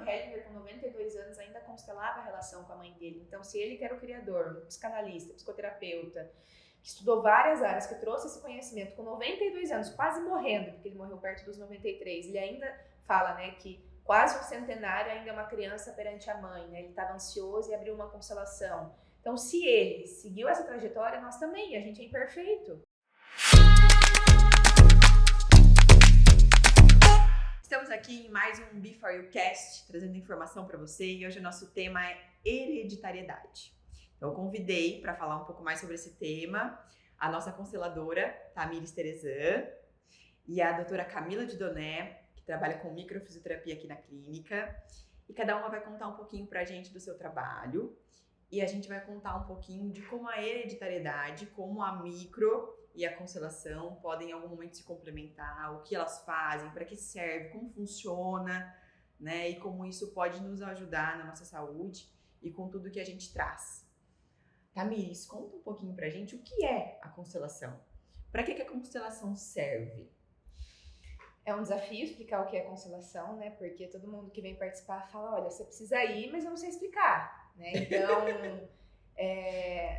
Hellinger, com 92 anos, ainda constelava a relação com a mãe dele. Então, se ele, que era o criador, um psicanalista, psicoterapeuta, que estudou várias áreas, que trouxe esse conhecimento com 92 anos, quase morrendo, porque ele morreu perto dos 93, ele ainda fala, né, que quase um centenário ainda é uma criança perante a mãe, né? Ele estava ansioso e abriu uma constelação. Então, se ele seguiu essa trajetória, nós também, a gente é imperfeito. Estamos aqui em mais um Before You Cast, trazendo informação para você, e hoje o nosso tema é hereditariedade. Então, eu convidei para falar um pouco mais sobre esse tema a nossa consteladora, Tamires Terezan, e a doutora Camila de Doné, que trabalha com microfisioterapia aqui na clínica, e cada uma vai contar um pouquinho para a gente do seu trabalho, e a gente vai contar um pouquinho de como a hereditariedade, como a micro e a constelação podem em algum momento se complementar, o que elas fazem, para que serve, como funciona, né? E como isso pode nos ajudar na nossa saúde e com tudo que a gente traz. Tamires, conta um pouquinho pra gente o que é a constelação. Para que a constelação serve? É um desafio explicar o que é constelação, né? Porque todo mundo que vem participar fala, olha, você precisa ir, mas eu não sei explicar, né? Então,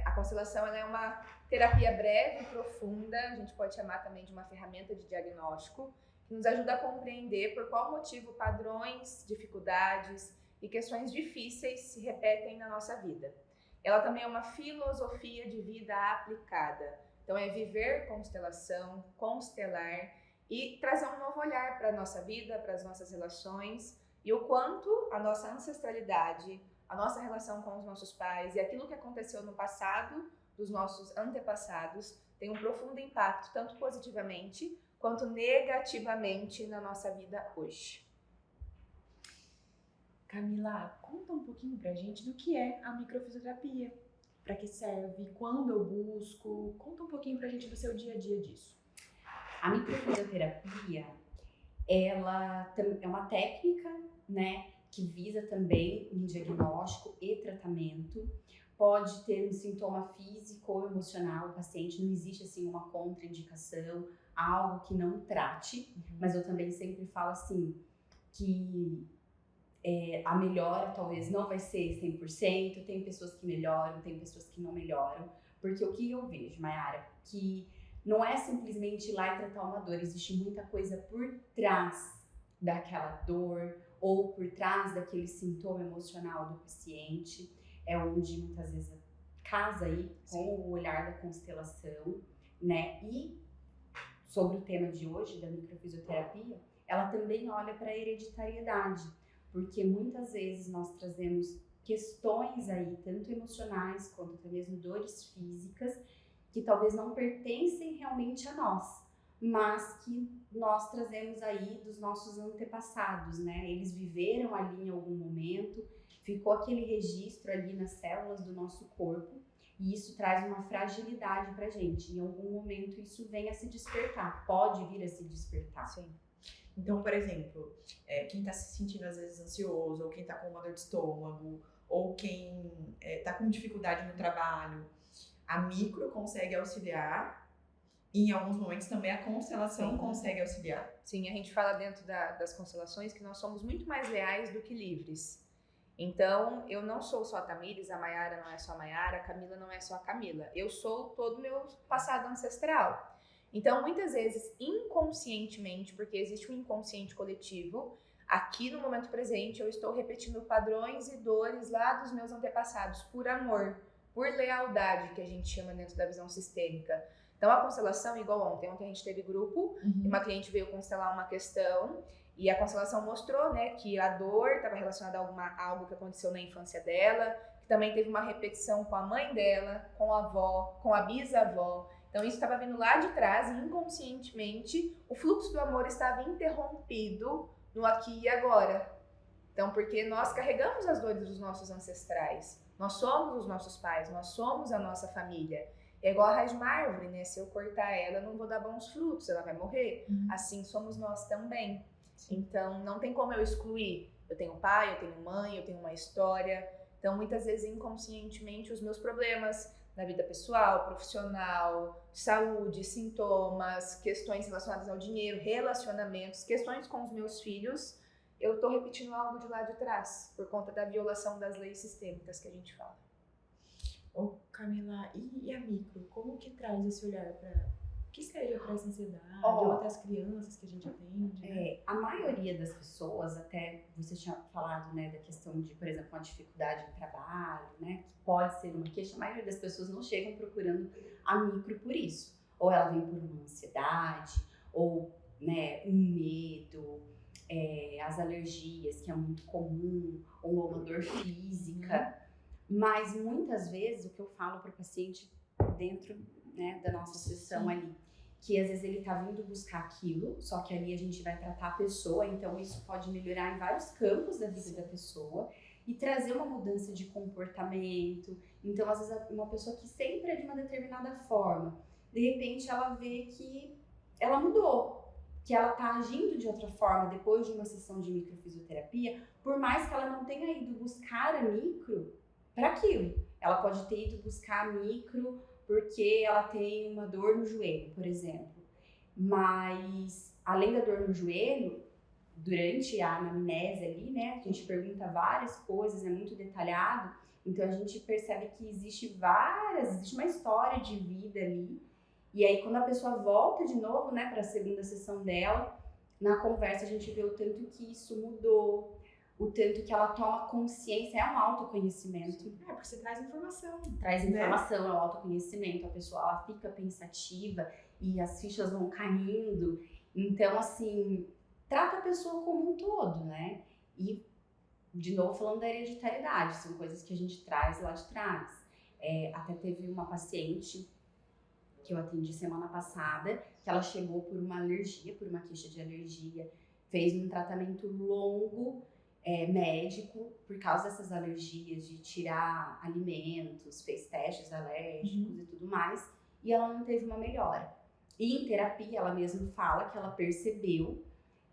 a constelação ela é uma terapia breve e profunda, a gente pode chamar também de uma ferramenta de diagnóstico, que nos ajuda a compreender por qual motivo padrões, dificuldades e questões difíceis se repetem na nossa vida. Ela também é uma filosofia de vida aplicada. Então, é viver constelação, constelar e trazer um novo olhar para a nossa vida, para as nossas relações e o quanto a nossa ancestralidade, a nossa relação com os nossos pais e aquilo que aconteceu no passado dos nossos antepassados tem um profundo impacto, tanto positivamente quanto negativamente na nossa vida hoje. Camila, conta um pouquinho pra gente do que é a microfisioterapia, para que serve, quando eu busco, conta um pouquinho pra gente do seu dia a dia disso. A microfisioterapia, ela é uma técnica, né, que visa também um diagnóstico e tratamento. Pode ter um sintoma físico ou emocional, o paciente, não existe assim uma contraindicação, algo que não trate, mas eu também sempre falo assim, que a melhora talvez não vai ser 100%, tem pessoas que melhoram, tem pessoas que não melhoram, porque o que eu vejo, Mayara, que não é simplesmente ir lá e tratar uma dor, existe muita coisa por trás daquela dor ou por trás daquele sintoma emocional do paciente, é onde muitas vezes casa aí com o olhar da constelação, né? E sobre o tema de hoje, da microfisioterapia, ela também olha para a hereditariedade, porque muitas vezes nós trazemos questões aí, tanto emocionais quanto até mesmo dores físicas, que talvez não pertencem realmente a nós, mas que nós trazemos aí dos nossos antepassados, né? Eles viveram ali em algum momento, ficou aquele registro ali nas células do nosso corpo, e isso traz uma fragilidade pra gente. Em algum momento isso vem a se despertar, pode vir a se despertar. Sim. Então, por exemplo, quem está se sentindo às vezes ansioso, ou quem está com uma dor de estômago, ou quem está com dificuldade no trabalho, a micro consegue auxiliar, e em alguns momentos também a constelação consegue auxiliar. Sim, a gente fala dentro das constelações que nós somos muito mais leais do que livres. Então, eu não sou só a Tamires, a Mayara não é só a Mayara, a Camila não é só a Camila. Eu sou todo o meu passado ancestral. Então, muitas vezes, inconscientemente, porque existe um inconsciente coletivo, aqui no momento presente eu estou repetindo padrões e dores lá dos meus antepassados, por amor, por lealdade, que a gente chama dentro da visão sistêmica. Então, a constelação, igual ontem a gente teve grupo, e uma cliente veio constelar uma questão, e a constelação mostrou, né, que a dor estava relacionada a algo que aconteceu na infância dela, que também teve uma repetição com a mãe dela, com a avó, com a bisavó. Então, isso estava vindo lá de trás e inconscientemente o fluxo do amor estava interrompido no aqui e agora. Então, porque nós carregamos as dores dos nossos ancestrais, nós somos os nossos pais, nós somos a nossa família. É igual a raiz de uma árvore, né? Se eu cortar ela, eu não vou dar bons frutos, ela vai morrer. Assim somos nós também. Então, não tem como eu excluir. Eu tenho pai, eu tenho mãe, eu tenho uma história. Então, muitas vezes, inconscientemente, os meus problemas na vida pessoal, profissional, saúde, sintomas, questões relacionadas ao dinheiro, relacionamentos, questões com os meus filhos, eu estou repetindo algo de lá de trás, por conta da violação das leis sistêmicas que a gente fala. Ô, Camila, e a micro? Como que traz esse olhar para que seja para essa ansiedade, ou até as crianças que a gente atende? Né? A maioria das pessoas, até você tinha falado, né, da questão de, por exemplo, uma dificuldade em trabalho, né, que pode ser uma queixa, a maioria das pessoas não chegam procurando a micro por isso. Ou ela vem por uma ansiedade, ou, né, um medo, as alergias, que é muito comum, ou uma dor física. Mas muitas vezes o que eu falo para o paciente dentro, né, da nossa sessão ali, que às vezes ele tá vindo buscar aquilo, só que ali a gente vai tratar a pessoa, então isso pode melhorar em vários campos da vida da pessoa e trazer uma mudança de comportamento. Então, às vezes, uma pessoa que sempre é de uma determinada forma, de repente ela vê que ela mudou, que ela tá agindo de outra forma depois de uma sessão de microfisioterapia, por mais que ela não tenha ido buscar a micro para aquilo. Ela pode ter ido buscar a micro porque ela tem uma dor no joelho, por exemplo. Mas, além da dor no joelho, durante a anamnese ali, né, a gente pergunta várias coisas, é muito detalhado, então a gente percebe que existe uma história de vida ali, e aí quando a pessoa volta de novo, né, para a segunda sessão dela, na conversa a gente vê o tanto que isso mudou, o tanto que ela toma consciência, é um autoconhecimento. Porque você traz informação. Traz informação, é o autoconhecimento, a pessoa ela fica pensativa e as fichas vão caindo. Então, assim, trata a pessoa como um todo, né? E, de novo, falando da hereditariedade, são coisas que a gente traz lá de trás. Até teve uma paciente que eu atendi semana passada, que ela chegou por uma alergia, por uma queixa de alergia, fez um tratamento longo, médico, por causa dessas alergias, de tirar alimentos, fez testes alérgicos e tudo mais, e ela não teve uma melhora. E em terapia, ela mesma fala que ela percebeu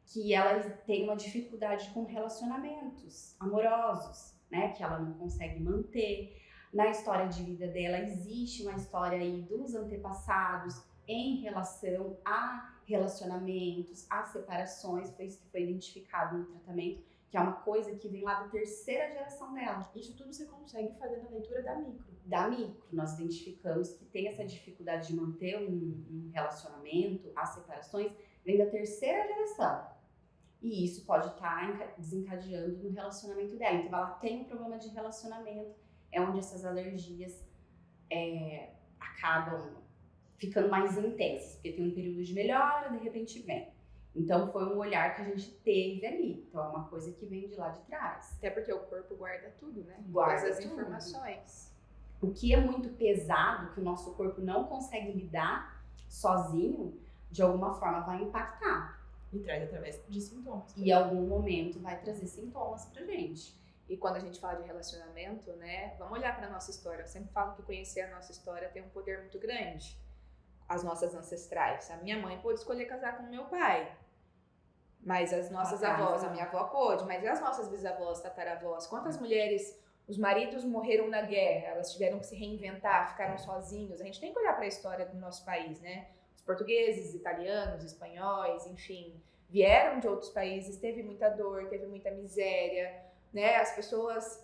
que ela tem uma dificuldade com relacionamentos amorosos, né, que ela não consegue manter. Na história de vida dela, existe uma história aí dos antepassados em relação a relacionamentos, a separações, foi isso que foi identificado no tratamento, que é uma coisa que vem lá da terceira geração dela. Isso tudo você consegue fazer na leitura da micro. Da micro, nós identificamos que tem essa dificuldade de manter um relacionamento, as separações, vem da terceira geração. E isso pode estar desencadeando no relacionamento dela. Então ela tem um problema de relacionamento, é onde essas alergias acabam ficando mais intensas, porque tem um período de melhora, de repente vem. Então foi um olhar que a gente teve ali. Então é uma coisa que vem de lá de trás. Até porque o corpo guarda tudo, né? Guarda todas as tudo. informações. O que é muito pesado, que o nosso corpo não consegue lidar sozinho, de alguma forma vai impactar. E traz através de sintomas. E em algum momento vai trazer sintomas pra gente. E quando a gente fala de relacionamento, né? Vamos olhar pra nossa história. Eu sempre falo que conhecer a nossa história tem um poder muito grande. As nossas ancestrais. A minha mãe pôde escolher casar com o meu pai. Mas as nossas avós, a minha avó pôde, mas e as nossas bisavós, tataravós? Quantas mulheres, os maridos morreram na guerra, elas tiveram que se reinventar, ficaram sozinhos? A gente tem que olhar para a história do nosso país, né? Os portugueses, italianos, espanhóis, enfim, vieram de outros países, teve muita dor, teve muita miséria, né? As pessoas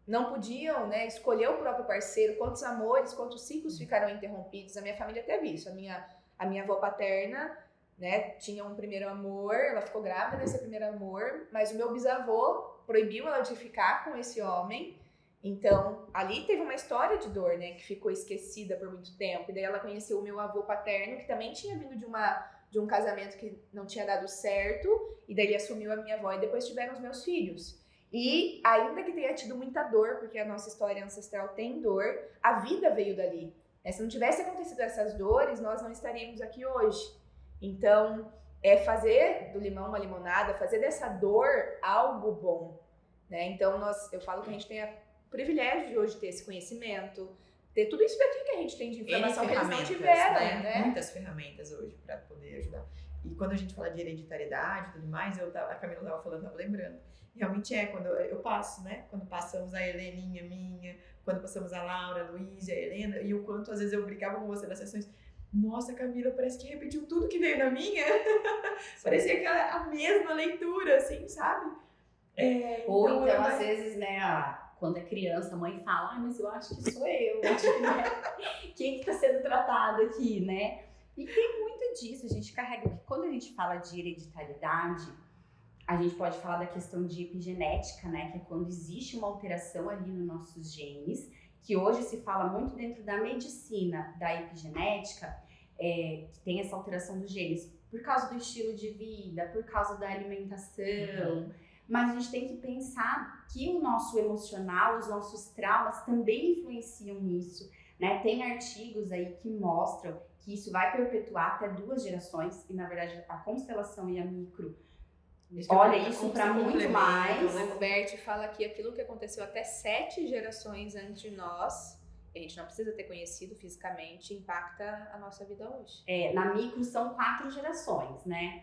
não podiam, né, escolher o próprio parceiro, quantos amores, quantos ciclos ficaram interrompidos. A minha família teve isso, a minha avó paterna, né, tinha um primeiro amor, ela ficou grávida desse primeiro amor, mas o meu bisavô proibiu ela de ficar com esse homem, então ali teve uma história de dor, né, que ficou esquecida por muito tempo, e daí ela conheceu o meu avô paterno, que também tinha vindo de um casamento que não tinha dado certo, e daí ele assumiu a minha avó, e depois tiveram os meus filhos. E ainda que tenha tido muita dor, porque a nossa história ancestral tem dor, a vida veio dali, né? Se não tivesse acontecido essas dores, nós não estaríamos aqui hoje. Então, fazer do limão uma limonada, fazer dessa dor algo bom, né? Então, eu falo que a gente tem o privilégio de hoje ter esse conhecimento, ter tudo isso daqui que a gente tem de informação que eles não tiveram, né? Muitas ferramentas hoje para poder ajudar. E quando a gente fala de hereditariedade e tudo mais, a Camila estava falando, estava lembrando. Realmente quando eu passo, né? Quando passamos a Heleninha minha, quando passamos a Laura, a Luísa, a Helena, e o quanto às vezes eu brincava com você nas sessões. nossa, Camila, parece que repetiu tudo que veio na minha. Parecia que era a mesma leitura, assim, sabe? Ou então, às vezes, né, quando é criança, a mãe fala, mas eu acho que sou eu, acho que não é. Quem que tá sendo tratado aqui, né? E tem muito disso, a gente carrega, porque quando a gente fala de hereditariedade, a gente pode falar da questão de epigenética, né, que é quando existe uma alteração ali nos nossos genes, que hoje se fala muito dentro da medicina da epigenética, que tem essa alteração dos genes por causa do estilo de vida, por causa da alimentação, mas a gente tem que pensar que o nosso emocional, os nossos traumas também influenciam nisso, né? Tem artigos aí que mostram que isso vai perpetuar até 2 gerações, e na verdade a constelação e a micro olha isso para muito mais. O Bert fala que aquilo que aconteceu até 7 gerações antes de nós, a gente não precisa ter conhecido fisicamente, impacta a nossa vida hoje. Na micro são 4 gerações, né?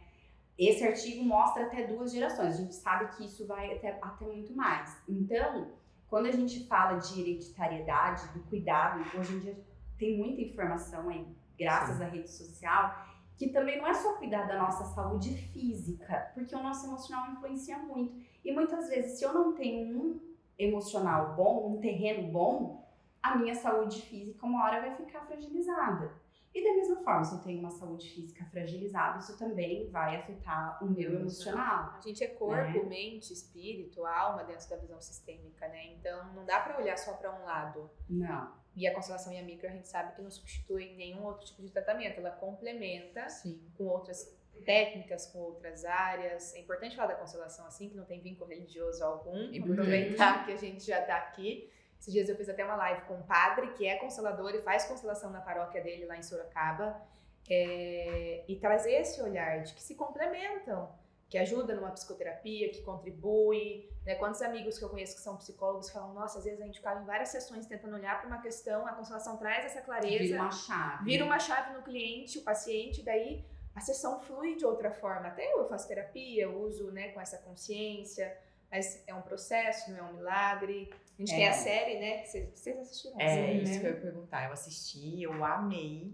Esse artigo mostra até 2 gerações, a gente sabe que isso vai até muito mais. Então, quando a gente fala de hereditariedade, do cuidado, hoje em dia tem muita informação aí, graças à rede social, que também não é só cuidar da nossa saúde física, porque o nosso emocional influencia muito. E muitas vezes, se eu não tenho um emocional bom, um terreno bom, a minha saúde física uma hora vai ficar fragilizada. E da mesma forma, se eu tenho uma saúde física fragilizada, isso também vai afetar o meu emocional. A gente é corpo, mente, espírito, alma dentro da visão sistêmica, né? Então não dá pra olhar só pra um lado. Não. E a constelação e a micro, a gente sabe que não substitui nenhum outro tipo de tratamento. Ela complementa com outras técnicas, com outras áreas. É importante falar da constelação assim, que não tem vínculo religioso algum. Aproveitar que a gente já tá aqui. Esses dias eu fiz até uma live com um padre que é constelador e faz constelação na paróquia dele lá em Sorocaba. E trazer esse olhar de que se complementam, que ajuda numa psicoterapia, que contribui, né? Quantos amigos que eu conheço que são psicólogos falam, nossa, às vezes a gente ficava em várias sessões tentando olhar para uma questão, a constelação traz essa clareza, vira uma chave no cliente, o paciente, daí a sessão flui de outra forma. Até eu faço terapia, eu uso, né, com essa consciência, mas é um processo, não é um milagre. A gente tem a série, né, que vocês assistiram? Isso que eu ia perguntar, eu assisti, eu amei,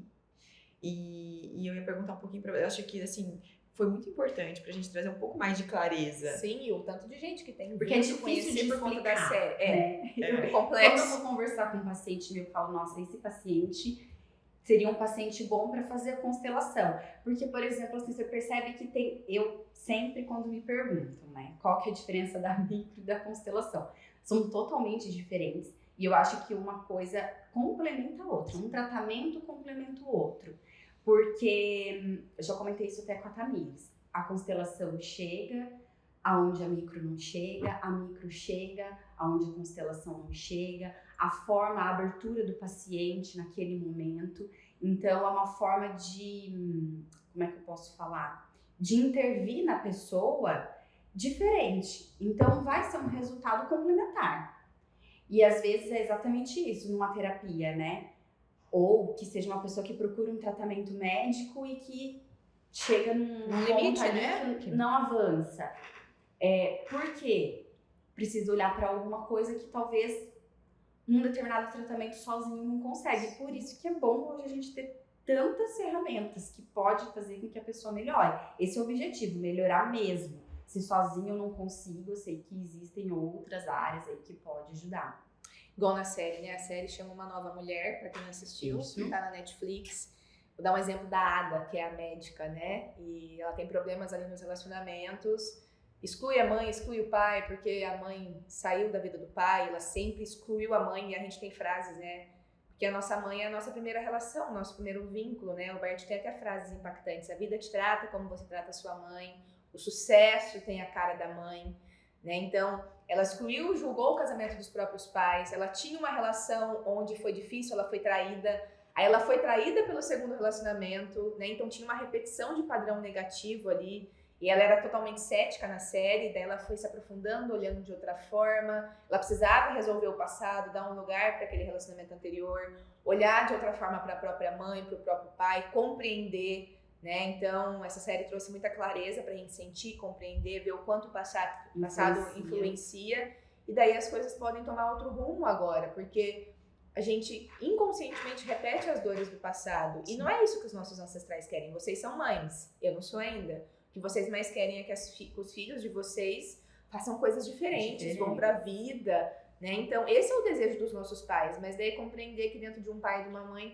e eu ia perguntar um pouquinho pra você, eu acho que, assim, foi muito importante pra gente trazer um pouco mais de clareza. Sim, e o tanto de gente que tem. Porque é difícil de por conta da série. É complexo. Quando eu vou conversar com um paciente meu, eu falo, nossa, esse paciente seria um paciente bom para fazer a constelação. Porque, por exemplo, assim, você percebe que tem... Eu sempre, quando me perguntam, né, qual que é a diferença da micro e da constelação? São totalmente diferentes. E eu acho que uma coisa complementa a outra. Um tratamento complementa o outro. Porque, eu já comentei isso até com a Tamires, a constelação chega aonde a micro não chega, a micro chega aonde a constelação não chega, a forma, a abertura do paciente naquele momento. Então, é uma forma de, como é que eu posso falar? De intervir na pessoa diferente. Então, vai ser um resultado complementar. E, às vezes, é exatamente isso, numa terapia, né? Ou que seja uma pessoa que procura um tratamento médico e que chega num limite, ponto ali né? que não avança. Por quê? Precisa olhar para alguma coisa que talvez um determinado tratamento sozinho não consegue. Por isso que é bom hoje a gente ter tantas ferramentas que pode fazer com que a pessoa melhore. Esse é o objetivo, melhorar mesmo. Se sozinho eu não consigo, eu sei que existem outras áreas aí que pode ajudar. Igual na série, né? A série chama Uma Nova Mulher, pra quem não assistiu, tá na Netflix. Vou dar um exemplo da Ada, que é a médica, né? E ela tem problemas ali nos relacionamentos. Exclui a mãe, exclui o pai, porque a mãe saiu da vida do pai, ela sempre excluiu a mãe, e a gente tem frases, né? Porque a nossa mãe é a nossa primeira relação, nosso primeiro vínculo, né? O Bert tem até frases impactantes. A vida te trata como você trata a sua mãe, o sucesso tem a cara da mãe, né? Então, ela excluiu, julgou o casamento dos próprios pais, ela tinha uma relação onde foi difícil, ela foi traída, aí ela foi traída pelo segundo relacionamento, né? Então tinha uma repetição de padrão negativo ali, e ela era totalmente cética na série, daí ela foi se aprofundando, olhando de outra forma, ela precisava resolver o passado, dar um lugar para aquele relacionamento anterior, olhar de outra forma para a própria mãe, para o próprio pai, compreender, né? Então, essa série trouxe muita clareza pra gente sentir, compreender, ver o quanto o passado influencia. E daí as coisas podem tomar outro rumo agora, porque a gente inconscientemente repete as dores do passado. Sim. E não é isso que os nossos ancestrais querem. Vocês são mães, eu não sou ainda. O que vocês mais querem é que os filhos de vocês façam coisas diferentes, vão pra vida, né? Então, esse é o desejo dos nossos pais. Mas daí compreender que dentro de um pai e de uma mãe,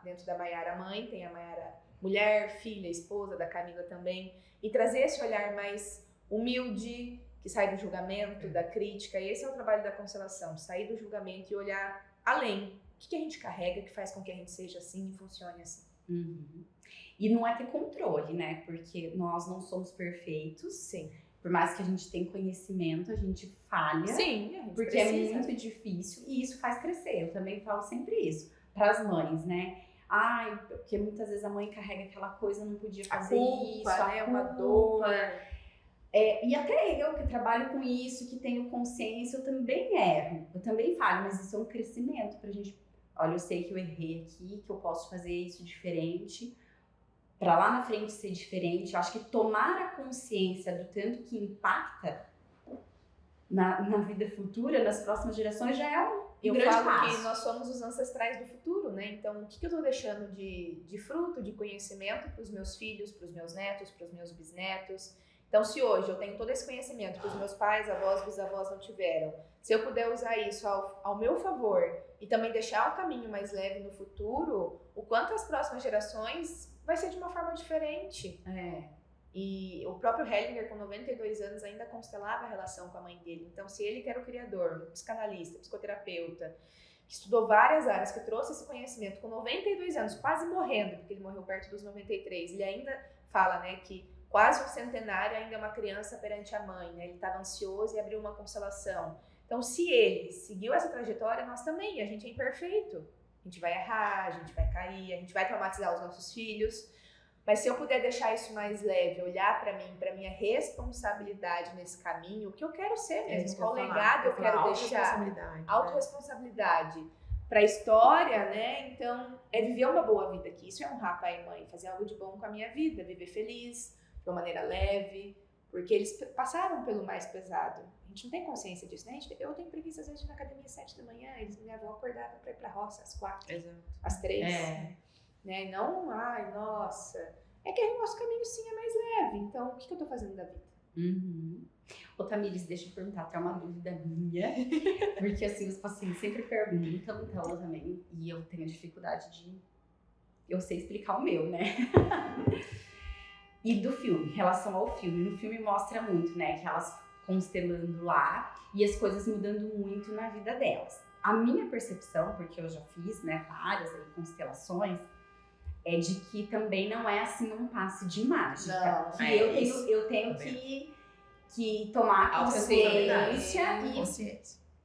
dentro da Maiara mãe, tem a Maiara mulher, filha, esposa, da Camila também. E trazer esse olhar mais humilde, que sai do julgamento, da crítica. E esse é o trabalho da constelação, sair do julgamento e olhar além. O que a gente carrega que faz com que a gente seja assim e funcione assim? Uhum. E não é ter controle, né? Porque nós não somos perfeitos. Sim. Por mais que a gente tenha conhecimento, a gente falha. Sim, a gente porque precisa. É muito difícil e isso faz crescer. Eu também falo sempre isso para as mães, né? Ai, porque muitas vezes a mãe carrega aquela coisa, não podia fazer isso, né? Uma dor. E até eu que trabalho com isso, que tenho consciência, eu também erro, eu também falho, mas isso é um crescimento pra gente. Olha, eu sei que eu errei aqui, que eu posso fazer isso diferente, pra lá na frente ser diferente. Eu acho que tomar a consciência do tanto que impacta na vida futura, nas próximas gerações, já é um grande passo. Eu falo que nós somos os ancestrais do futuro, né? Então, o que eu tô deixando de fruto, de conhecimento pros meus filhos, pros meus netos, pros meus bisnetos? Então, se hoje eu tenho todo esse conhecimento que os meus pais, avós, bisavós não tiveram, se eu puder usar isso ao meu favor e também deixar o caminho mais leve no futuro, o quanto as próximas gerações vai ser de uma forma diferente. E o próprio Hellinger, com 92 anos, ainda constelava a relação com a mãe dele. Então, se ele que era o criador, psicanalista, psicoterapeuta, que estudou várias áreas, que trouxe esse conhecimento com 92 anos, quase morrendo, porque ele morreu perto dos 93, ele ainda fala, né, que quase um centenário ainda é uma criança perante a mãe, né? Ele estava ansioso e abriu uma constelação. Então, se ele seguiu essa trajetória, nós também, a gente é imperfeito. A gente vai errar, a gente vai cair, a gente vai traumatizar os nossos filhos. Mas se eu puder deixar isso mais leve, olhar para mim, para minha responsabilidade nesse caminho, o que eu quero ser mesmo, qual legado eu quero deixar. Autorresponsabilidade. Para a história, né? Então, é viver uma boa vida aqui. Isso é honrar pai e mãe, fazer algo de bom com a minha vida, viver feliz, de uma maneira leve, porque eles passaram pelo mais pesado. A gente não tem consciência disso, né? Eu tenho preguiça às vezes de ir na academia às 7 da manhã, minha avó acordava para ir pra roça às 4, às 3. Né? Não, ai, nossa. É que o nosso caminho sim é mais leve. Então, o que eu tô fazendo da vida? Ô, Tamires, deixa eu perguntar até uma dúvida minha, porque assim, os pacientes sempre perguntam, então eu também, e eu tenho dificuldade de, eu sei explicar o meu, né? E do filme, em relação ao filme, no filme mostra muito, né, que elas constelando lá e as coisas mudando muito na vida delas. A minha percepção, porque eu já fiz, né, várias aí, constelações, é de que também não é assim um passe de mágica. Não, que eu tenho que tomar consciência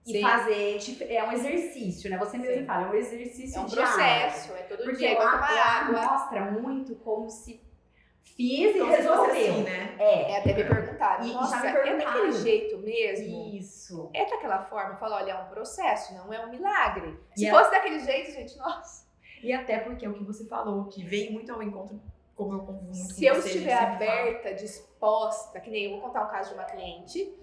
e fazer, tipo, é um exercício, né? Você mesmo fala, é um exercício é um processo, é todo porque dia. Porque lá mostra muito como se fiz e resolveu. Assim, né? Até me perguntaram, nossa, já me é daquele jeito mesmo? Isso. É daquela forma? Eu falo, olha, é um processo, não é um milagre. Se fosse daquele jeito, gente, nossa. E até porque é o que você falou, que veio muito ao encontro, como eu convivo muito com você. Se eu estiver aberta, disposta, que nem eu vou contar um caso de uma cliente,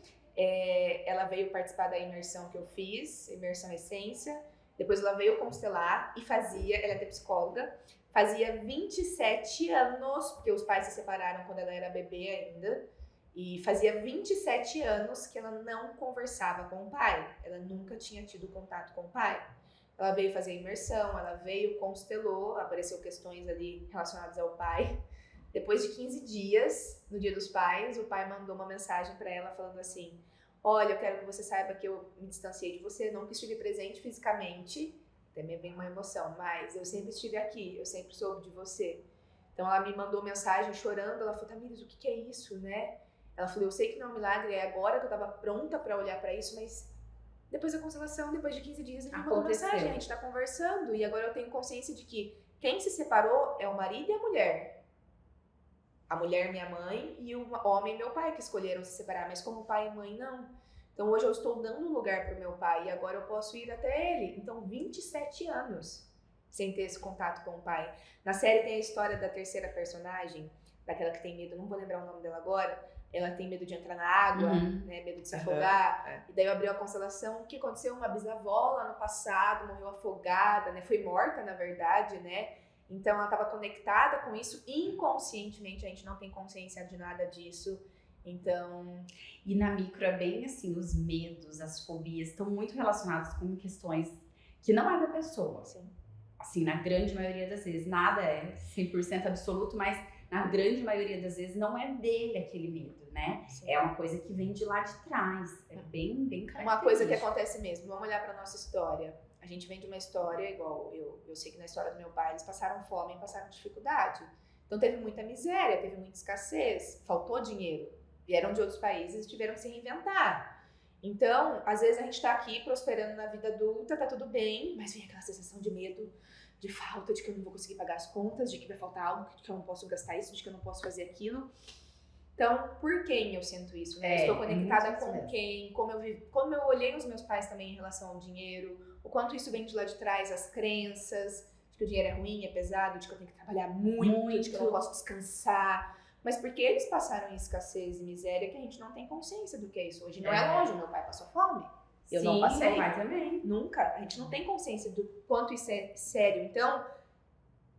ela veio participar da imersão que eu fiz, imersão essência, depois ela veio constelar e ela é psicóloga, fazia 27 anos, porque os pais se separaram quando ela era bebê ainda, e fazia 27 anos que ela não conversava com o pai, ela nunca tinha tido contato com o pai. Ela veio fazer a imersão, ela veio, constelou, apareceu questões ali relacionadas ao pai. Depois de 15 dias, no Dia dos Pais, o pai mandou uma mensagem para ela falando assim, olha, eu quero que você saiba que eu me distanciei de você, não que estive presente fisicamente, até me vem uma emoção, mas eu sempre estive aqui, eu sempre soube de você. Então ela me mandou mensagem chorando, ela falou, Tamires, o que é isso, né? Ela falou, eu sei que não é um milagre, é agora que eu tava pronta para olhar para isso, mas depois da constelação, depois de 15 dias, ele me mandou mensagem, a gente tá conversando, e agora eu tenho consciência de que quem se separou é o marido e a mulher. A mulher, minha mãe, e o homem, meu pai, que escolheram se separar, mas como pai e mãe, não. Então hoje eu estou dando lugar pro meu pai, e agora eu posso ir até ele. Então 27 anos sem ter esse contato com o pai. Na série tem a história da terceira personagem, daquela que tem medo, não vou lembrar o nome dela agora, ela tem medo de entrar na água, Uhum. né, medo de se afogar. E daí eu abri a constelação, o que aconteceu? Uma bisavó lá no passado morreu afogada, né, foi morta, na verdade, né? Então ela estava conectada com isso inconscientemente, a gente não tem consciência de nada disso. Então, E na micro é bem assim, os medos, as fobias estão muito relacionados com questões que não é da pessoa. assim, Assim, na grande maioria das vezes, nada é 100% absoluto, mas na grande maioria das vezes não é dele aquele medo, né? assim. É uma coisa que vem de lá de trás, é bem característico. Uma coisa que acontece mesmo, vamos olhar para nossa história. A gente vem de uma história igual, eu sei que na história do meu pai eles passaram fome e passaram dificuldade. Então teve muita miséria, teve muita escassez, faltou dinheiro. Vieram de outros países e tiveram que se reinventar. Então, às vezes a gente tá aqui prosperando na vida adulta, tá tudo bem, mas vem aquela sensação de medo, de falta, de que eu não vou conseguir pagar as contas, de que vai faltar algo, de que eu não posso gastar isso, de que eu não posso fazer aquilo. Então, por quem eu sinto isso? Né? Estou conectada muito com mesmo. quem? Como eu olhei os meus pais também em relação ao dinheiro, o quanto isso vem de lá de trás, as crenças, de que o dinheiro é ruim, é pesado, de que eu tenho que trabalhar muito, de que eu não posso descansar. Mas porque eles passaram em escassez e miséria que a gente não tem consciência do que é isso hoje. Não é longe, meu pai passou fome. Eu não passei. Meu pai também. Nunca. A gente não tem consciência do quanto isso é sério. Então,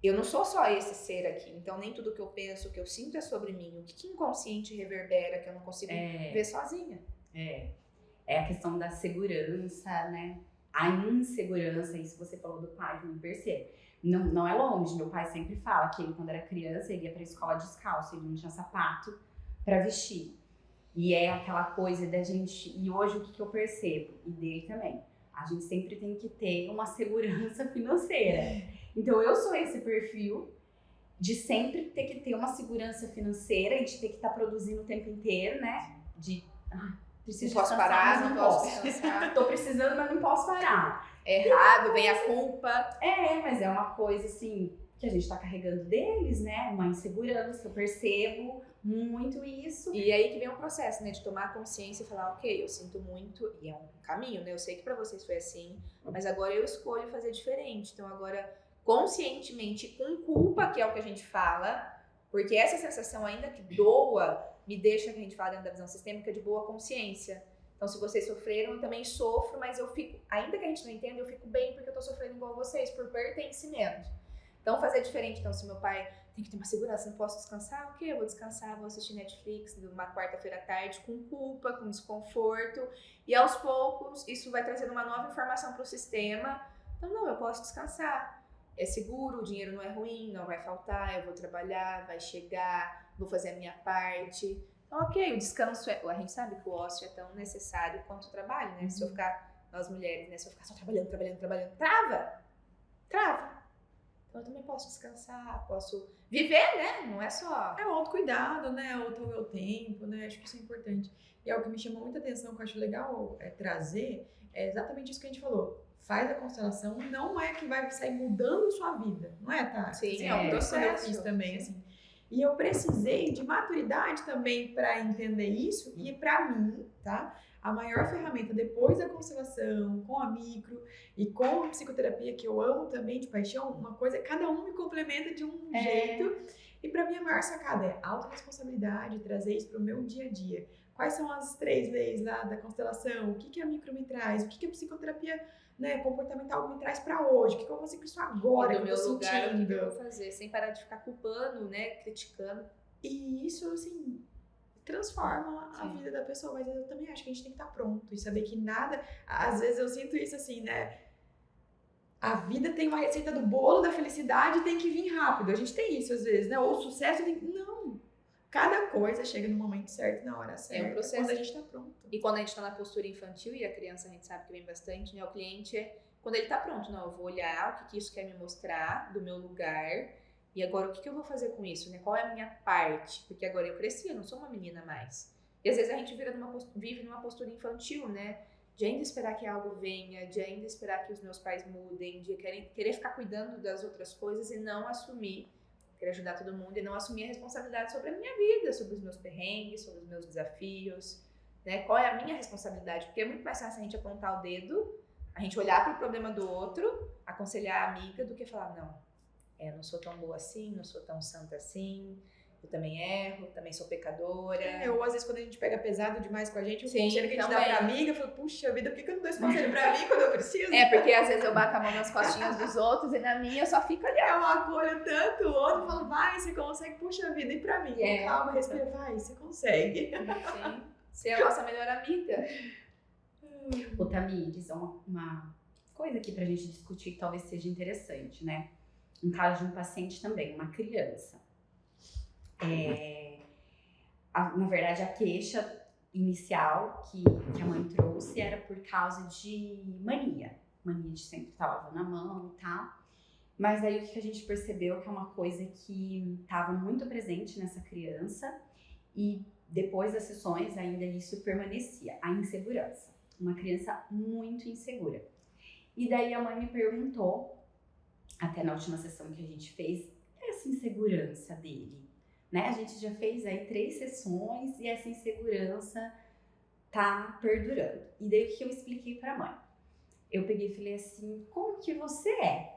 eu não sou só esse ser aqui. Então, nem tudo que eu penso, que eu sinto é sobre mim. O que inconsciente reverbera que eu não consigo ver sozinha? É a questão da segurança, né? A insegurança, isso você falou do pai, também percebo. Não é longe, meu pai sempre fala que ele, quando era criança, ele ia pra escola descalço, ele não tinha sapato pra vestir. E é aquela coisa da gente. E hoje o que eu percebo, e dele também, a gente sempre tem que ter uma segurança financeira. Então eu sou esse perfil de sempre ter que ter uma segurança financeira e de ter que estar produzindo o tempo inteiro, né? Preciso Não posso descansar, parar, mas não posso descansar. Tô precisando, mas não posso parar. É errado, vem a culpa. Mas é uma coisa assim que a gente tá carregando deles, né? Uma insegurança, eu percebo muito isso. E aí que vem o processo, né? De tomar consciência e falar, ok, eu sinto muito, e é um caminho, né? Eu sei que pra vocês foi assim, mas agora eu escolho fazer diferente. Então agora, conscientemente, com culpa, que é o que a gente fala, porque essa sensação, ainda que doa, me deixa, que a gente fala dentro da visão sistêmica, de boa consciência. Então, se vocês sofreram, eu também sofro, mas eu fico, ainda que a gente não entenda, eu fico bem porque eu tô sofrendo igual vocês, por pertencimento. Então, fazer diferente. Então, se meu pai tem que ter uma segurança, não posso descansar, ok, eu vou descansar, vou assistir Netflix numa quarta-feira à tarde, com culpa, com desconforto, e aos poucos, isso vai trazendo uma nova informação para o sistema. Então, não, eu posso descansar. É seguro, o dinheiro não é ruim, não vai faltar, eu vou trabalhar, vai chegar, vou fazer a minha parte. Então, ok, o descanso a gente sabe que o ócio é tão necessário quanto o trabalho, né? Se eu ficar, nós mulheres, né? Se eu ficar só trabalhando, trava. Então eu também posso descansar, posso viver, né? Não é só... É o autocuidado, né? O meu tempo, né? Acho que isso é importante. E algo que me chamou muita atenção, que eu acho legal trazer, é exatamente isso que a gente falou. Faz a constelação, não é que vai sair mudando sua vida, não é, tá? Sim, assim, é um isso quando eu processo. fiz também, assim. E eu precisei de maturidade também para entender isso. E para mim, tá? A maior ferramenta depois da constelação, com a micro e com a psicoterapia, que eu amo também de paixão, uma coisa, cada um me complementa de um jeito. E para mim a maior sacada é autorresponsabilidade, trazer isso para o meu dia a dia. Quais são as 3 leis lá da constelação? O que a micro me traz? O que a psicoterapia, né, comportamental me traz para hoje? O que eu vou fazer com isso agora? Do meu lugar, sentindo? o que eu vou fazer? Sem parar de ficar culpando, né? Criticando. E isso, assim, transforma a vida da pessoa. Mas eu também acho que a gente tem que estar pronto e saber que nada... Às vezes eu sinto isso assim, né? A vida tem uma receita do bolo da felicidade e tem que vir rápido. A gente tem isso às vezes, né? Ou o sucesso tem... Não! Cada coisa chega no momento certo, na hora certa. É um processo. Quando a gente tá pronto. E quando a gente tá na postura infantil, e a criança a gente sabe que vem bastante, né? O cliente quando ele tá pronto, não, eu vou olhar o que isso quer me mostrar do meu lugar, e agora o que eu vou fazer com isso, né? Qual é a minha parte? Porque agora eu cresci, eu não sou uma menina mais. E às vezes a gente vive numa postura infantil, né? De ainda esperar que algo venha, de ainda esperar que os meus pais mudem, de querer ficar cuidando das outras coisas e não assumir, querer ajudar todo mundo e não assumir a responsabilidade sobre a minha vida, sobre os meus perrengues, sobre os meus desafios, né? Qual é a minha responsabilidade? Porque é muito mais fácil a gente apontar o dedo, a gente olhar para o problema do outro, aconselhar a amiga, do que falar, não, eu não sou tão boa assim, não sou tão santa assim, Eu também erro, também sou pecadora. Ou às vezes quando a gente pega pesado demais com a gente, o Sim, conselho que a gente dá também. pra amiga, fala, puxa vida, por que eu não dou esse conselho pra mim quando eu preciso? Porque às vezes eu bato a mão nas costinhas dos outros e na minha eu só fico ali, ó. Eu acolho tanto o outro, falo, vai, você consegue, puxa vida, e pra mim? Calma, respira, vai, você consegue. Sim, ser a nossa melhor amiga. Ô, Tamires, uma coisa aqui pra gente discutir que talvez seja interessante, né? Um caso de um paciente também, uma criança. Na verdade, a queixa inicial que a mãe trouxe era por causa de mania de sempre estar lavando a mão e tal. Mas aí o que a gente percebeu que é uma coisa que estava muito presente nessa criança e depois das sessões ainda isso permanecia, a insegurança. Uma criança muito insegura. E daí a mãe me perguntou, até na última sessão que a gente fez, essa insegurança dele, né? A gente já fez aí 3 sessões e essa insegurança tá perdurando. E daí o que eu expliquei pra mãe? Eu peguei e falei assim, como que você é?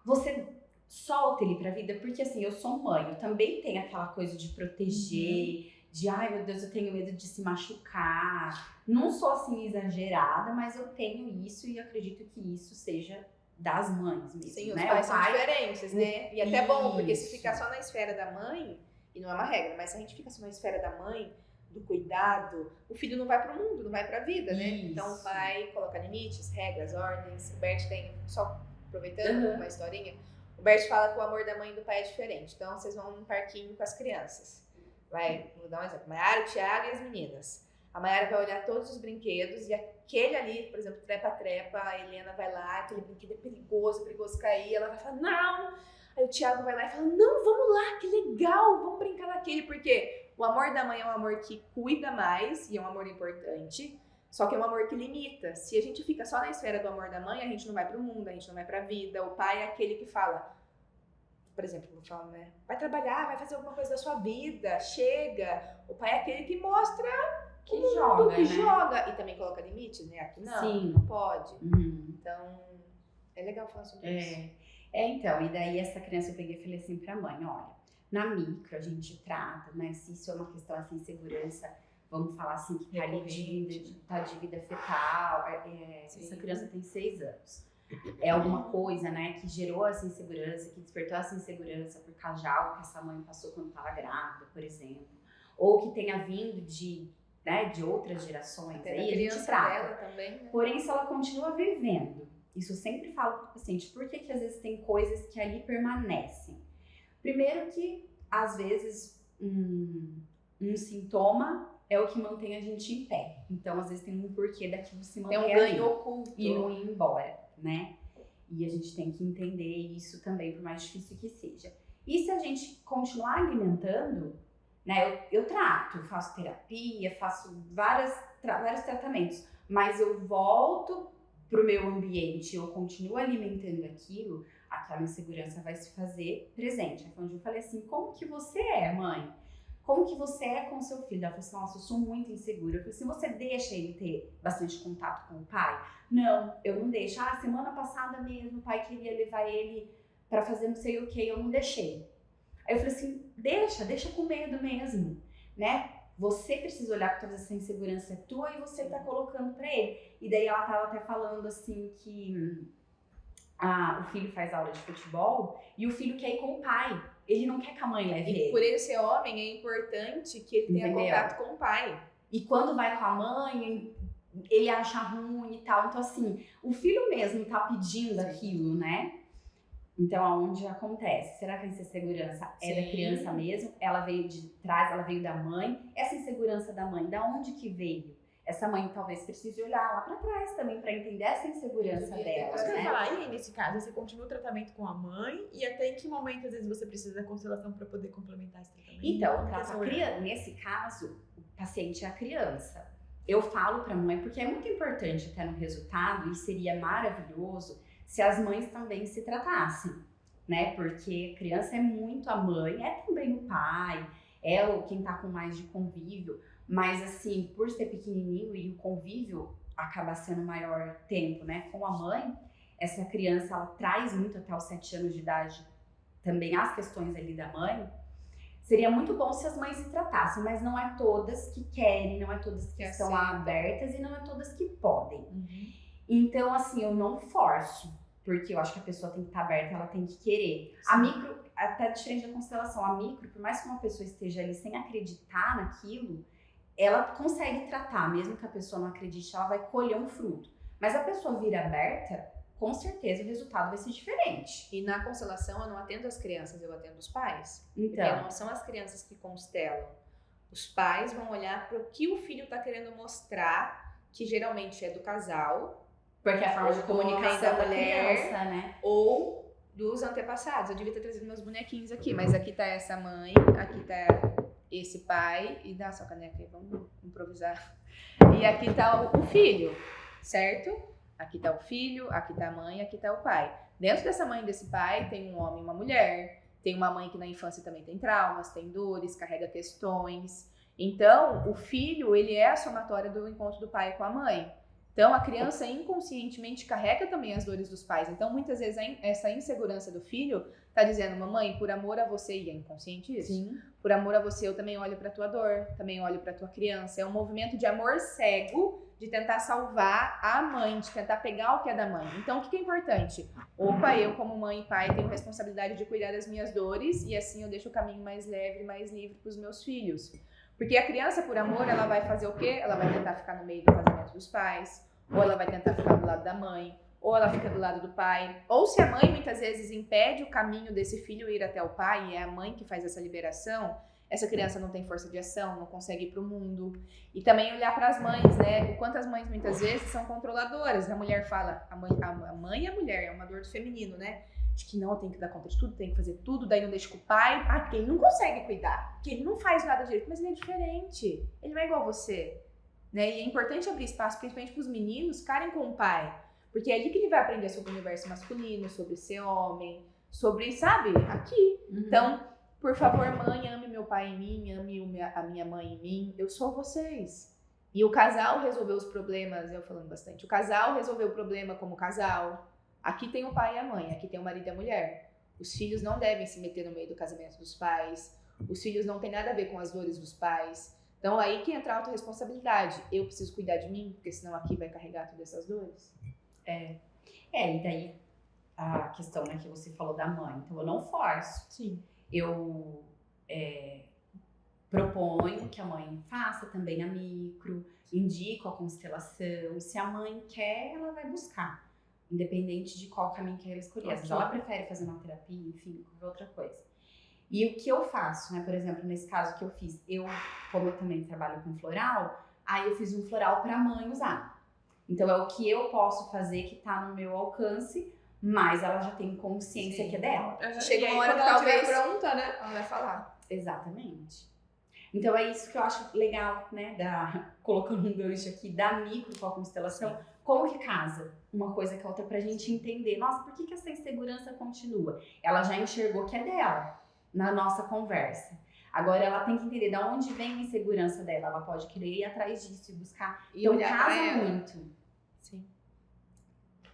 Você solta ele pra vida? Porque assim, eu sou mãe, eu também tenho aquela coisa de proteger, de ai meu Deus, eu tenho medo de se machucar. Não sou assim exagerada, mas eu tenho isso e acredito que isso seja das mães mesmo. Sim, né? os pais são diferentes, né? E até é bom, porque se Isso. ficar só na esfera da mãe, e não é uma regra, mas se a gente fica só na esfera da mãe, do cuidado, o filho não vai pro mundo, não vai pra vida, né? Isso. Então o pai coloca limites, regras, ordens. O Bert tem, só aproveitando uma historinha, o Bert fala que o amor da mãe e do pai é diferente. Então vocês vão num parquinho com as crianças. Vou dar um exemplo. Maiara, o Thiago e as meninas. A Maiara vai olhar todos os brinquedos e aquele ali, por exemplo, trepa-trepa, a Helena vai lá, aquele brinquedo é perigoso cair, ela vai falar, não! Aí o Thiago vai lá e fala, não, vamos lá, que legal, vamos brincar naquele, porque o amor da mãe é um amor que cuida mais e é um amor importante, só que é um amor que limita. Se a gente fica só na esfera do amor da mãe, a gente não vai pro mundo, a gente não vai pra vida. O pai é aquele que fala, por exemplo, vou falar, né? Vai trabalhar, vai fazer alguma coisa da sua vida, chega. O pai é aquele que mostra Que o mundo, joga, que né? joga. E também coloca limites, né? Aqui não, Sim. não pode. Então, é legal falar sobre isso. Então, e daí essa criança eu peguei e falei assim pra mãe, olha, na micro a gente trata, né, se isso é uma questão assim, insegurança, vamos falar assim, que tá ali de vida fetal, essa criança tem 6 anos. É alguma coisa, né, que gerou essa insegurança, que despertou essa insegurança por causa de algo que essa mãe passou quando estava grávida, por exemplo. Ou que tenha vindo de outras gerações. Até aí da a gente criança trata. dela também, né? Porém, se ela continua vivendo, isso eu sempre falo para o paciente, por que às vezes tem coisas que ali permanecem? Primeiro que, às vezes, um sintoma é o que mantém a gente em pé. Então, às vezes tem um porquê daquilo se manter Tem um ganho ali oculto. e não ir embora, né? E a gente tem que entender isso também, por mais difícil que seja. E se a gente continuar alimentando, né? Eu trato, faço terapia, faço vários tratamentos, mas eu volto pro meu ambiente, eu continuo alimentando aquilo, aquela insegurança vai se fazer presente. Aí foi onde eu falei assim, como que você é, mãe? Como que você é com o seu filho? Ela falou assim, nossa, eu sou muito insegura. Eu falei assim, você deixa ele ter bastante contato com o pai? Não, eu não deixo. Semana passada mesmo o pai queria levar ele pra fazer não sei o que, eu não deixei. Aí eu falei assim, deixa com medo mesmo, né? Você precisa olhar que toda essa insegurança é tua e você tá colocando pra ele. E daí ela tava até falando assim que o filho faz aula de futebol e o filho quer ir com o pai. Ele não quer que a mãe leve ele. E por ele ser homem, é importante que ele tenha Entendeu? contato com o pai. E quando vai com a mãe, ele acha ruim e tal. Então assim, o filho mesmo tá pedindo aquilo, né? Então, aonde acontece? Será que essa insegurança é da criança mesmo? Ela veio de trás, ela veio da mãe? Essa insegurança da mãe, da onde que veio? Essa mãe talvez precise olhar lá pra trás também pra entender essa insegurança dela, Você vai né? falar, e aí, nesse caso, você continua o tratamento com a mãe e até em que momento, às vezes, você precisa da constelação para poder complementar esse tratamento? Então, Como que é essa nesse caso, o paciente é a criança. Eu falo pra mãe, porque é muito importante até no resultado, e seria maravilhoso se as mães também se tratassem, né? Porque a criança é muito a mãe, é também o pai, é quem tá com mais de convívio, mas assim, por ser pequenininho e o convívio acaba sendo maior tempo, né? Com a mãe, essa criança, ela traz muito até os 7 anos de idade também as questões ali da mãe, seria muito bom se as mães se tratassem, mas não é todas que querem, não é todas que estão abertas e não é todas que podem. Então, assim, eu não forço, porque eu acho que a pessoa tem que estar aberta, ela tem que querer. Sim. A micro, até diferente da constelação, a micro, por mais que uma pessoa esteja ali sem acreditar naquilo, ela consegue tratar, mesmo que a pessoa não acredite, ela vai colher um fruto. Mas a pessoa vira aberta, com certeza o resultado vai ser diferente. E na constelação eu não atendo as crianças, eu atendo os pais. Então. Porque não são as crianças que constelam. Os pais vão olhar para o que o filho está querendo mostrar, que geralmente é do casal. Porque é a forma de comunicação da criança, né? Ou dos antepassados. Eu devia ter trazido meus bonequinhos aqui, mas aqui tá essa mãe, aqui tá esse pai, e dá sua caneca aí, vamos improvisar. E aqui tá o filho, certo? Aqui tá o filho, aqui tá a mãe, aqui tá o pai. Dentro dessa mãe e desse pai tem um homem e uma mulher, tem uma mãe que na infância também tem traumas, tem dores, carrega questões. Então, o filho, ele é a somatória do encontro do pai com a mãe. Então, a criança inconscientemente carrega também as dores dos pais. Então, muitas vezes, essa insegurança do filho tá dizendo, mamãe, por amor a você, e é inconsciente isso? Sim. Por amor a você, eu também olho pra tua dor, também olho pra tua criança. É um movimento de amor cego, de tentar salvar a mãe, de tentar pegar o que é da mãe. Então, o que é importante? Opa, eu como mãe e pai tenho responsabilidade de cuidar das minhas dores, e assim eu deixo o caminho mais leve, mais livre pros meus filhos. Porque a criança, por amor, ela vai fazer o quê? Ela vai tentar ficar no meio do casamento dos pais, ou ela vai tentar ficar do lado da mãe, ou ela fica do lado do pai. Ou se a mãe muitas vezes impede o caminho desse filho ir até o pai, e é a mãe que faz essa liberação, essa criança não tem força de ação, não consegue ir pro mundo. E também olhar para as mães, né? O quanto as mães muitas vezes são controladoras. A mulher fala, a mãe e a mulher, é uma dor do feminino, né? De que não, tem que dar conta de tudo, tem que fazer tudo, daí não deixa com o pai. Ah, porque ele não consegue cuidar, porque ele não faz nada direito, mas ele é diferente, ele não é igual a você. Né? E é importante abrir espaço, principalmente para os meninos ficarem com o pai, porque é ali que ele vai aprender sobre o universo masculino, sobre ser homem, sobre, sabe, aqui. Então, por favor, mãe, ame meu pai em mim, ame a minha mãe em mim, eu sou vocês. E o casal resolveu os problemas, eu falando bastante, o casal resolveu o problema como casal. Aqui tem o pai e a mãe, aqui tem o marido e a mulher. Os filhos não devem se meter no meio do casamento dos pais, os filhos não têm nada a ver com as dores dos pais. Então, aí que entra a autorresponsabilidade. Eu preciso cuidar de mim, porque senão aqui vai carregar todas essas dores. E daí a questão, né, que você falou da mãe. Então, eu não forço. Sim. Eu proponho que a mãe faça também a micro, indico a constelação. Se a mãe quer, ela vai buscar, independente de qual caminho que ela escolher. Às vezes ela prefere fazer uma terapia, enfim, qualquer outra coisa. E o que eu faço, né? Por exemplo, nesse caso que eu fiz, como eu também trabalho com floral, aí eu fiz um floral para a mãe usar. Então é o que eu posso fazer que tá no meu alcance, mas ela já tem consciência que é dela. Chega uma hora que talvez pronta, né? Ela vai falar. Exatamente. Então é isso que eu acho legal, né? Colocando um gancho aqui, da micro com a constelação. Sim. Como que casa uma coisa com a outra pra gente entender? Nossa, por que essa insegurança continua? Ela já enxergou que é dela na nossa conversa. Agora ela tem que entender de onde vem a insegurança dela. Ela pode querer ir atrás disso e buscar. E então olhar casa muito. Sim.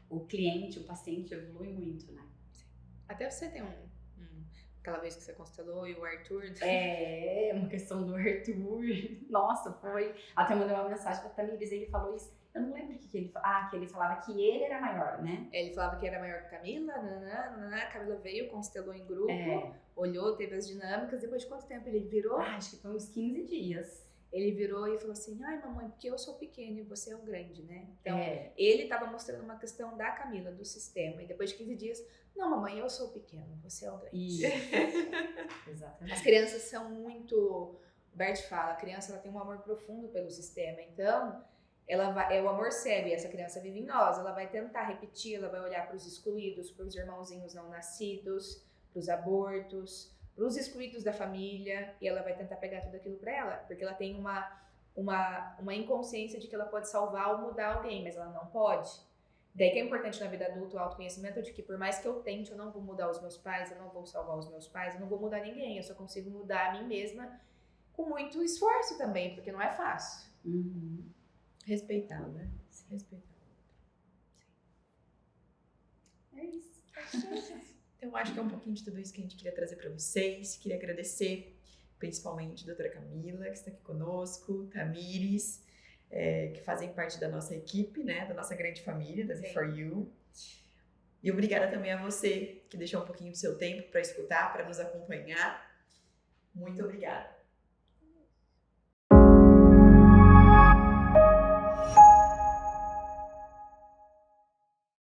O cliente, o paciente evolui muito, né? Até você tem aquela vez que você constelou e o Arthur. É, uma questão do Arthur. Nossa, foi. Até mandei uma mensagem pra Tamires, ele falou isso. Eu não lembro o que ele falou. Ah, que ele falava que ele era maior, né? Ele falava que era maior que a Camila, a Camila veio, constelou em grupo, olhou, teve as dinâmicas. Depois de quanto tempo ele virou? Acho que foi uns 15 dias. Ele virou e falou assim, ai mamãe, porque eu sou pequeno e você é o grande, né? Então, ele tava mostrando uma questão da Camila, do sistema. E depois de 15 dias, não mamãe, eu sou pequeno, você é o grande. Isso. Exatamente. As crianças são muito... O Bert fala, a criança ela tem um amor profundo pelo sistema. Então, é o amor cego e essa criança vive em nós. Ela vai tentar repetir, ela vai olhar para os excluídos, para os irmãozinhos não nascidos, para os abortos, para os excluídos da família, e ela vai tentar pegar tudo aquilo para ela, porque ela tem uma inconsciência de que ela pode salvar ou mudar alguém, mas ela não pode. Daí que é importante na vida adulta o autoconhecimento de que por mais que eu tente, eu não vou mudar os meus pais, eu não vou salvar os meus pais, eu não vou mudar ninguém, eu só consigo mudar a mim mesma com muito esforço também, porque não é fácil. Respeitar, né? Se respeitar. É isso. Então, acho que é um pouquinho de tudo isso que a gente queria trazer para vocês. Queria agradecer principalmente a doutora Camila, que está aqui conosco, Tamires, que fazem parte da nossa equipe, né, da nossa grande família, da B4U. E obrigada também a você, que deixou um pouquinho do seu tempo para escutar, para nos acompanhar. Muito obrigada.